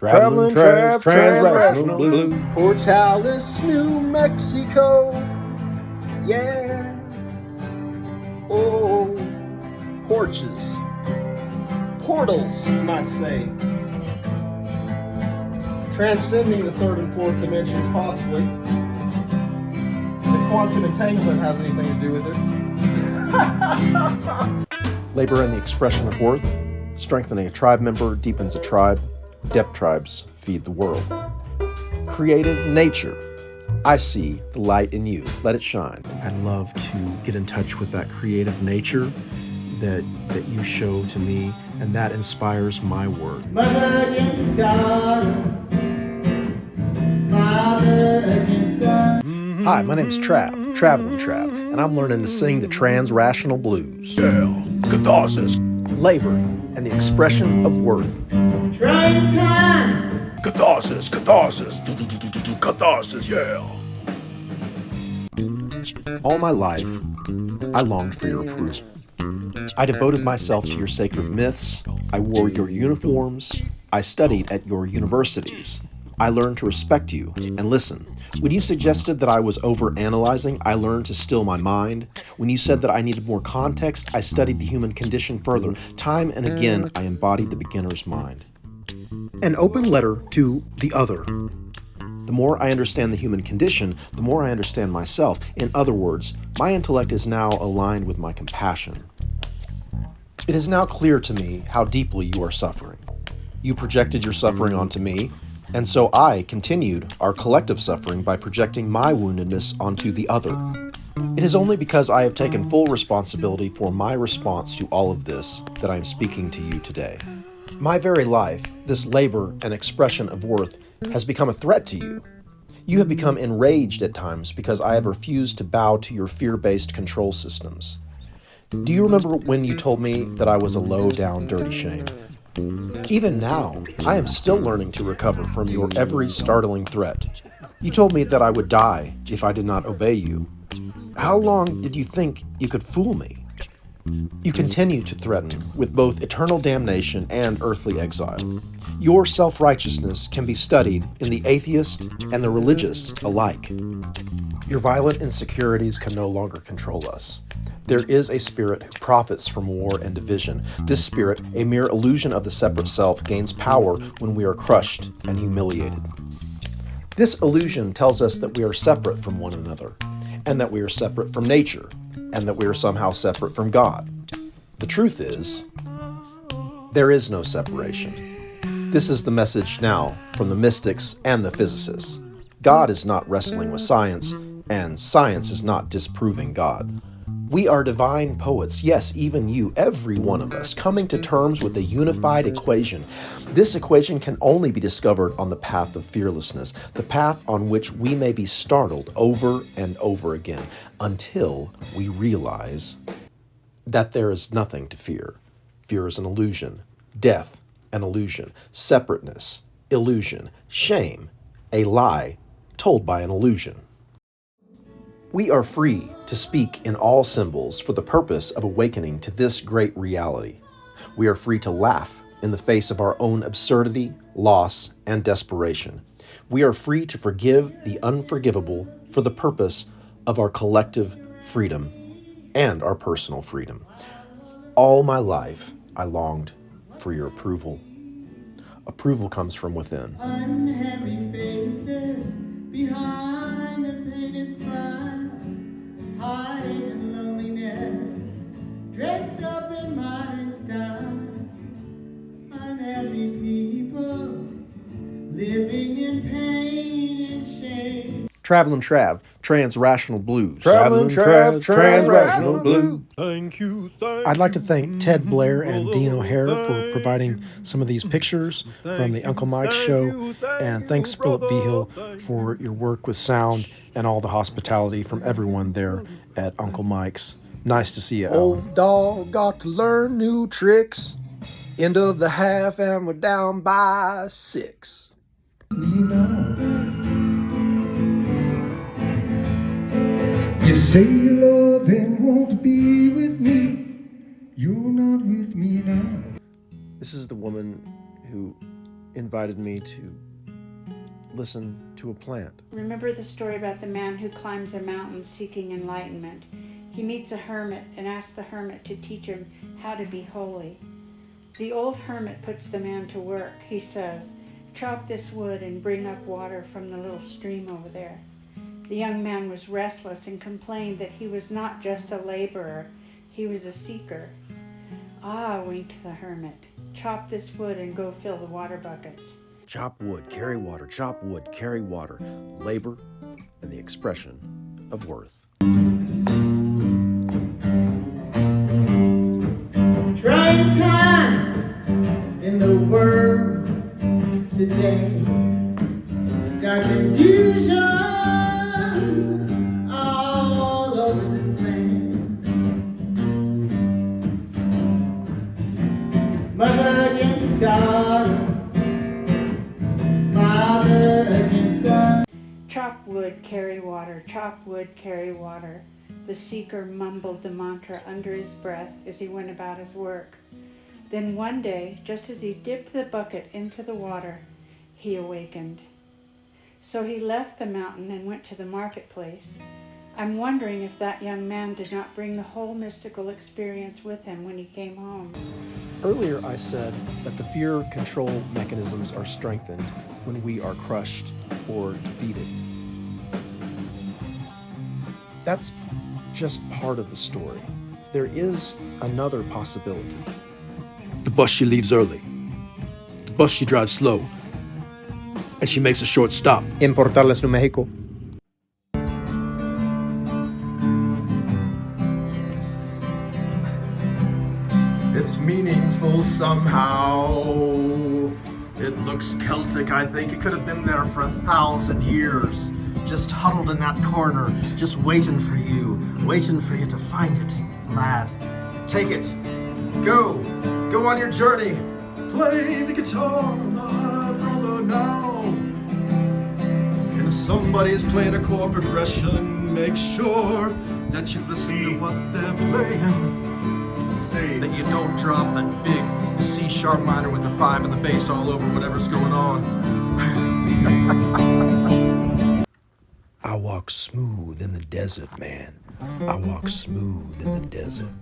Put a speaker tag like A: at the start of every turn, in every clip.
A: Traveling Trav's TransRational Blues.
B: Portales, New Mexico. Yeah. Oh, porches. Portals, you might say. Transcending the third and fourth dimensions, possibly. If quantum entanglement has anything to do with it.
A: Labor and the expression of worth. Strengthening a tribe member deepens a tribe. Depth tribes feed the world. Creative nature. I see the light in you. Let it shine. I'd love to get in touch with that creative nature that you show to me, and that inspires my work.
C: Mother against daughter, father against son.
A: Hi, my name's Trav, Traveling Trav, and I'm learning to sing the TransRational Blues. Yeah, catharsis. Labor and the expression of worth.
C: Trying times.
A: Catharsis, catharsis, catharsis, yeah. All my life, I longed for your approval. I devoted myself to your sacred myths. I wore your uniforms. I studied at your universities. I learned to respect you and listen. When you suggested that I was overanalyzing, I learned to still my mind. When you said that I needed more context, I studied the human condition further. Time and again, I embodied the beginner's mind. An open letter to the other. The more I understand the human condition, the more I understand myself. In other words, my intellect is now aligned with my compassion. It is now clear to me how deeply you are suffering. You projected your suffering onto me, and so I continued our collective suffering by projecting my woundedness onto the other. It is only because I have taken full responsibility for my response to all of this that I am speaking to you today. My very life, this labor and expression of worth, has become a threat to you. You have become enraged at times because I have refused to bow to your fear-based control systems. Do you remember when you told me that I was a low-down dirty shame? Even now, I am still learning to recover from your every startling threat. You told me that I would die if I did not obey you. How long did you think you could fool me? You continue to threaten with both eternal damnation and earthly exile. Your self-righteousness can be studied in the atheist and the religious alike. Your violent insecurities can no longer control us. There is a spirit who profits from war and division. This spirit, a mere illusion of the separate self, gains power when we are crushed and humiliated. This illusion tells us that we are separate from one another, and that we are separate from nature, and that we are somehow separate from God. The truth is, there is no separation. This is the message now from the mystics and the physicists. God is not wrestling with science, and science is not disproving God. We are divine poets, yes, even you, every one of us, coming to terms with a unified equation. This equation can only be discovered on the path of fearlessness, the path on which we may be startled over and over again until we realize that there is nothing to fear. Fear is an illusion, death, an illusion, separateness, illusion, shame, a lie told by an illusion. We are free to speak in all symbols for the purpose of awakening to this great reality. We are free to laugh in the face of our own absurdity, loss, and desperation. We are free to forgive the unforgivable for the purpose of our collective freedom and our personal freedom. All my life, I longed for your approval. Approval comes from within.
C: Unhappy faces behind the painted smiles, heartache and loneliness, dressed up in modern style. Unhappy people living in pain and shame.
A: Traveling Trav, TransRational Blues.
B: Traveling Trav, TransRational Blues.
A: Thank you. I'd like to thank Ted Blair and Dean O'Hare for providing some of these pictures from the Uncle Mike's show. And thanks, Philip Vigil, for your work with sound and all the hospitality from everyone there at Uncle Mike's. Nice to see you, Alan.
B: Old dog got to learn new tricks. End of the half and we're down by 6.
C: You say you love and won't be with me. You're not with me now.
A: This is the woman who invited me to listen to a plant.
D: Remember the story about the man who climbs a mountain seeking enlightenment. He meets a hermit and asks the hermit to teach him how to be holy. The old hermit puts the man to work. He says, "Chop this wood and bring up water from the little stream over there." The young man was restless and complained that he was not just a laborer, he was a seeker. "Ah," winked the hermit, "chop this wood and go fill the water buckets."
A: Chop wood, carry water, chop wood, carry water. Labor and the expression of worth.
E: Trying times in the world today. Got confusion all over this land. Mother against daughter, father against son.
D: Chop wood, carry water, chop wood, carry water. The seeker mumbled the mantra under his breath as he went about his work. Then one day, just as he dipped the bucket into the water, he awakened. So he left the mountain and went to the marketplace. I'm wondering if that young man did not bring the whole mystical experience with him when he came home.
A: Earlier I said that the fear control mechanisms are strengthened when we are crushed or defeated. That's just part of the story. There is another possibility.
F: The bus she leaves early. The bus she drives slow. And she makes a short stop.
B: In Portales, New Mexico.
G: It's meaningful somehow. It looks Celtic, I think. It could have been there for 1,000 years. Just huddled in that corner, just waiting for you to find it, lad. Take it. Go on your journey. Play the guitar, my brother, now. And if somebody's playing a chord progression, make sure that you listen to what they're playing. That you don't drop that big C sharp minor with the 5 and the bass all over whatever's going on.
A: I walk smooth in the desert, man. I walk smooth in the desert.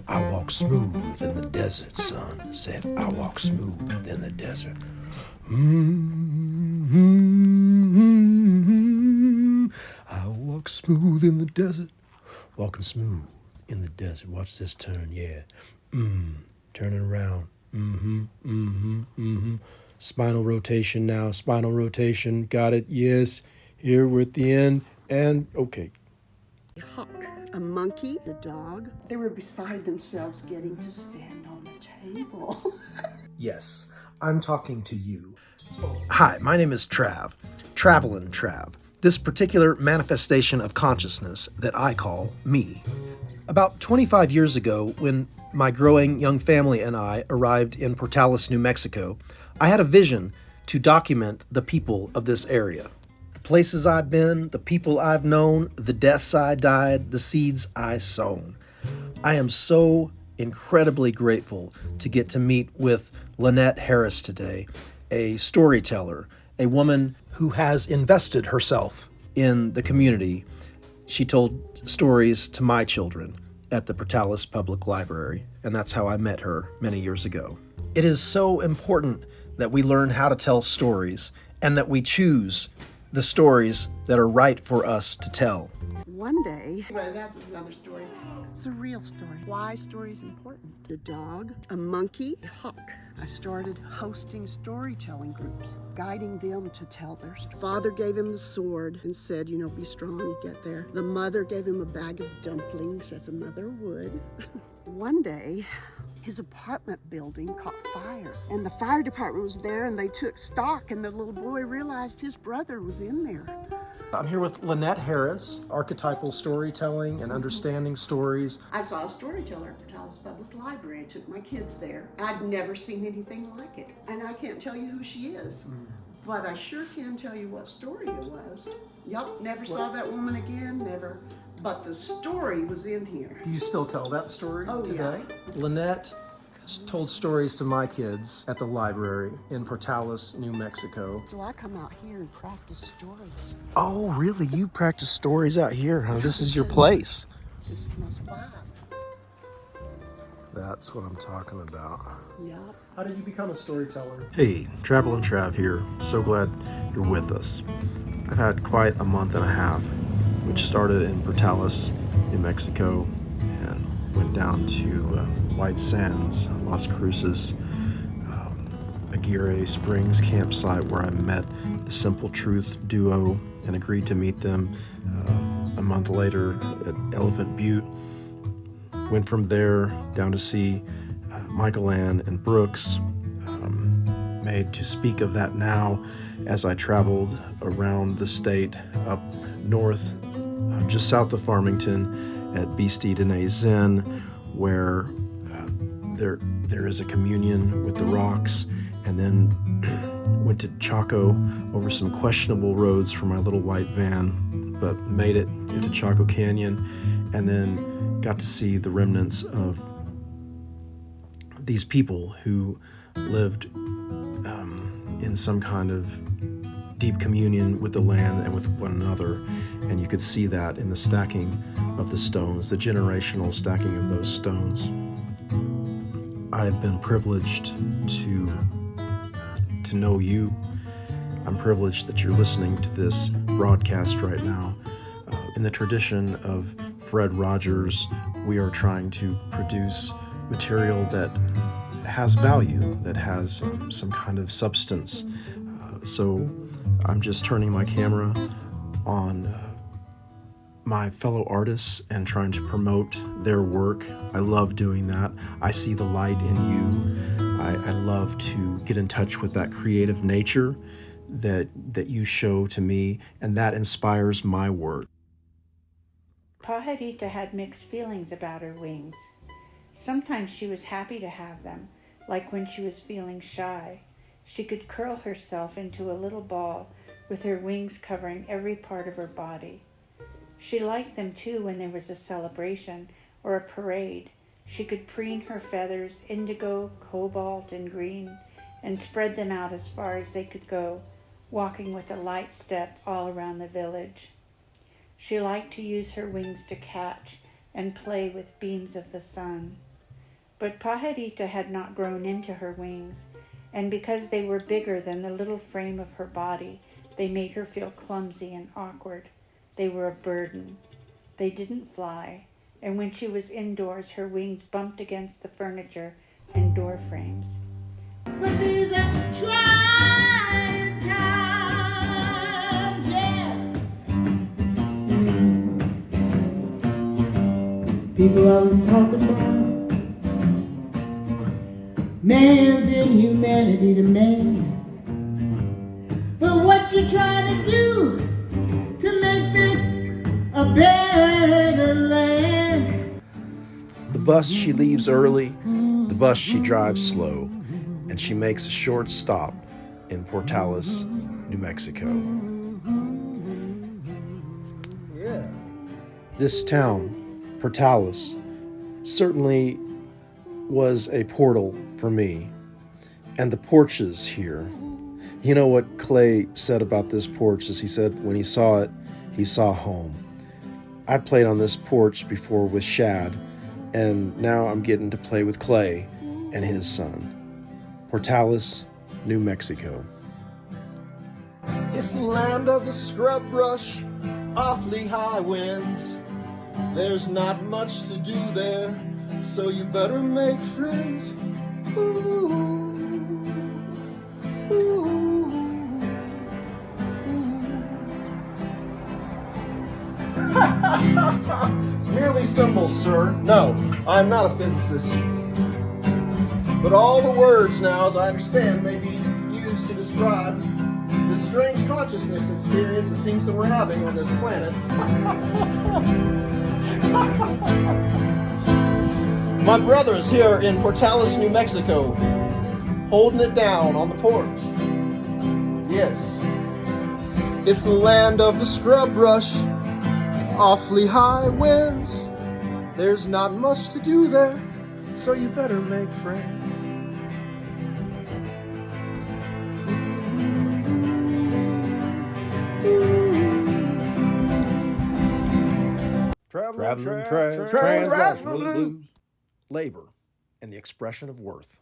A: I walk smooth in the desert, son. Said I walk smooth in the desert. I walk smooth in the desert. Walking smooth in the desert. Watch this turn, yeah. Turning around. Spinal rotation now. Spinal rotation. Got it. Yes. Here we're at the end. And okay.
H: Huck, a monkey, a dog. They were beside themselves getting to stand on the table.
B: Yes, I'm talking to you.
A: Hi, my name is Trav. Travelin' Trav. This particular manifestation of consciousness that I call me. About 25 years ago, when my growing young family and I arrived in Portales, New Mexico, I had a vision to document the people of this area. The places I've been, the people I've known, the deaths I died, the seeds I sown. I am so incredibly grateful to get to meet with Lynette Harris today, a storyteller, a woman who has invested herself in the community. She told stories to my children at the Portales Public Library, and that's how I met her many years ago. It is so important that we learn how to tell stories and that we choose the stories that are right for us to tell.
H: One day, well, that's another story. It's a real story. Why story is important. A dog, a monkey, a hawk. I started hosting storytelling groups, guiding them to tell their story. Father gave him the sword and said, be strong, you get there. The mother gave him a bag of dumplings, as a mother would. One day, his apartment building caught fire, and the fire department was there, and they took stock, and the little boy realized his brother was in there.
B: I'm here with Lynette Harris, archetypal storytelling and understanding stories.
H: I saw a storyteller at Portales Public Library. I took my kids there. I'd never seen anything like it, and I can't tell you who she is, but I sure can tell you what story it was. Yup, never saw that woman again, never. But the story was in here.
B: Do you still tell that story today?
H: Yeah.
B: Lynette told stories to my kids at the library in Portales, New Mexico.
H: So I come out here and practice stories.
B: Oh, really? You practice stories out here, huh? This is your place.
H: This is my spot.
B: That's what I'm talking about.
H: Yep.
B: How did you become a storyteller?
A: Hey, Travel and Trav here. So glad you're with us. I've had quite a month and a half, which started in Portales, New Mexico, and went down to White Sands, Las Cruces, Aguirre Springs campsite where I met the Simple Truth duo and agreed to meet them a month later at Elephant Butte. Went from there down to see Michael Ann and Brooks, made to speak of that now as I traveled around the state up north, just south of Farmington at Beastie Dene Zen, where there is a communion with the rocks, and then went to Chaco over some questionable roads for my little white van, but made it into Chaco Canyon, and then got to see the remnants of these people who lived in some kind of deep communion with the land and with one another. And you could see that in the stacking of the stones, the generational stacking of those stones. I've been privileged to know you. I'm privileged that you're listening to this broadcast right now. In the tradition of Fred Rogers, we are trying to produce material that has value, that has some kind of substance. So I'm just turning my camera on my fellow artists and trying to promote their work. I love doing that. I see the light in you. I love to get in touch with that creative nature that you show to me, and that inspires my work.
D: Pajarita had mixed feelings about her wings. Sometimes she was happy to have them, like when she was feeling shy. She could curl herself into a little ball with her wings covering every part of her body. She liked them too when there was a celebration or a parade. She could preen her feathers indigo, cobalt, and green and spread them out as far as they could go, walking with a light step all around the village. She liked to use her wings to catch and play with beams of the sun. But Pajarita had not grown into her wings, and because they were bigger than the little frame of her body, they made her feel clumsy and awkward. They were a burden. They didn't fly, and when she was indoors, her wings bumped against the furniture and door frames.
E: But these are trying times, yeah. People always talk about man's inhumanity to man. But what you trying to do to make this a better land?
A: The bus she leaves early, the bus she drives slow, and she makes a short stop in Portales, New Mexico.
B: Yeah.
A: This town, Portales, certainly was a portal for me. And the Porches here. You know what Clay said about this porch is he said when he saw it, he saw home. I played on this porch before with Shad, and now I'm getting to play with Clay and his son. Portales, New Mexico.
B: It's the land of the scrub brush, awfully high winds. There's not much to do there, so you better make friends. Ooh, ooh, Merely symbols, sir. No, I'm not a physicist. But all the words now, as I understand, may be used to describe this strange consciousness experience it seems that we're having on this planet. My brother's here in Portales, New Mexico, holding it down on the porch. Yes, it's the land of the scrub brush, awfully high winds. There's not much to do there, so you better make friends.
A: Traveling TransRational Blues. Labor and the expression of worth.